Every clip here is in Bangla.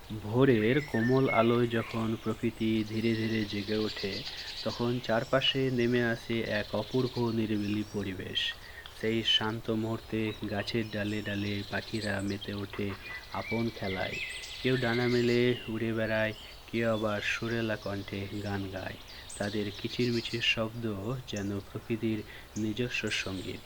ভোরের কোমল আলোয় যখন প্রকৃতি ধীরে ধীরে জেগে ওঠে, তখন চারপাশে নেমে আসে এক অপূর্ব নিরিবিলি পরিবেশ। সেই শান্ত মুহূর্তে গাছের ডালে ডালে পাখিরা মেতে ওঠে আপন খেলায়। কেউ ডানা মেলে উড়ে বেড়ায়, কেউ আবার সুরেলা কণ্ঠে গান গায়। তাদের কিচিরমিচির শব্দ যেন প্রকৃতির নিজস্ব সঙ্গীত।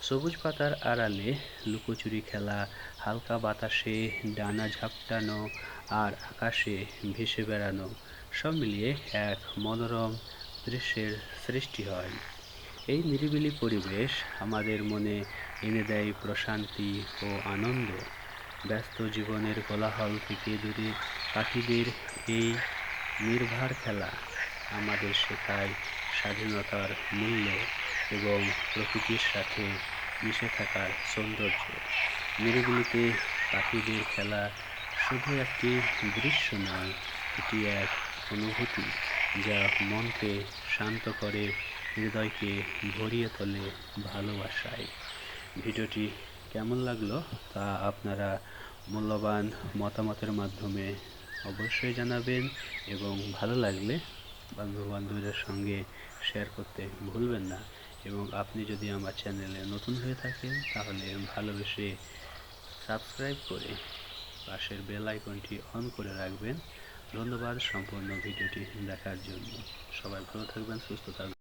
সবুজ পাতার আড়ালে লুকোচুরি খেলা, হালকা বাতাসে ডানা ঝাপটানো আর আকাশে ভেসে বেড়ানো, সব মিলিয়ে এক মনোরম দৃশ্যের সৃষ্টি হয়। এই নিরিবিলি পরিবেশ আমাদের মনে এনে দেয় প্রশান্তি ও আনন্দ। ব্যস্ত জীবনের কোলাহল থেকে দূরে পাখিদের এই নির্ভার খেলা আমাদের শেখায় স্বাধীনতার মূল্য এবং প্রকৃতির সাথে মিশে থাকার সৌন্দর্য। নিরিবিলিতে পাখিদের খেলা শুধু একটি দৃশ্য নয়, এটি এক অনুভূতি যা মনকে শান্ত করে, হৃদয়কে ভরিয়ে তোলে ভালোবাসায়। ভিডিওটি কেমন লাগলো তা আপনারা মূল্যবান মতামতের মাধ্যমে অবশ্যই জানাবেন, এবং ভালো লাগলে বন্ধুবান্ধবদের সঙ্গে শেয়ার করতে ভুলবেন না। এবং আপনি যদি আমার চ্যানেলে নতুন হয়ে থাকেন তাহলে ভালোবেসে সাবস্ক্রাইব করে পাশের বেল আইকনটি অন করে রাখবেন। ধন্যবাদ সম্পূর্ণ ভিডিওটি দেখার জন্য। সবাই ভালো থাকবেন, সুস্থ থাকবেন।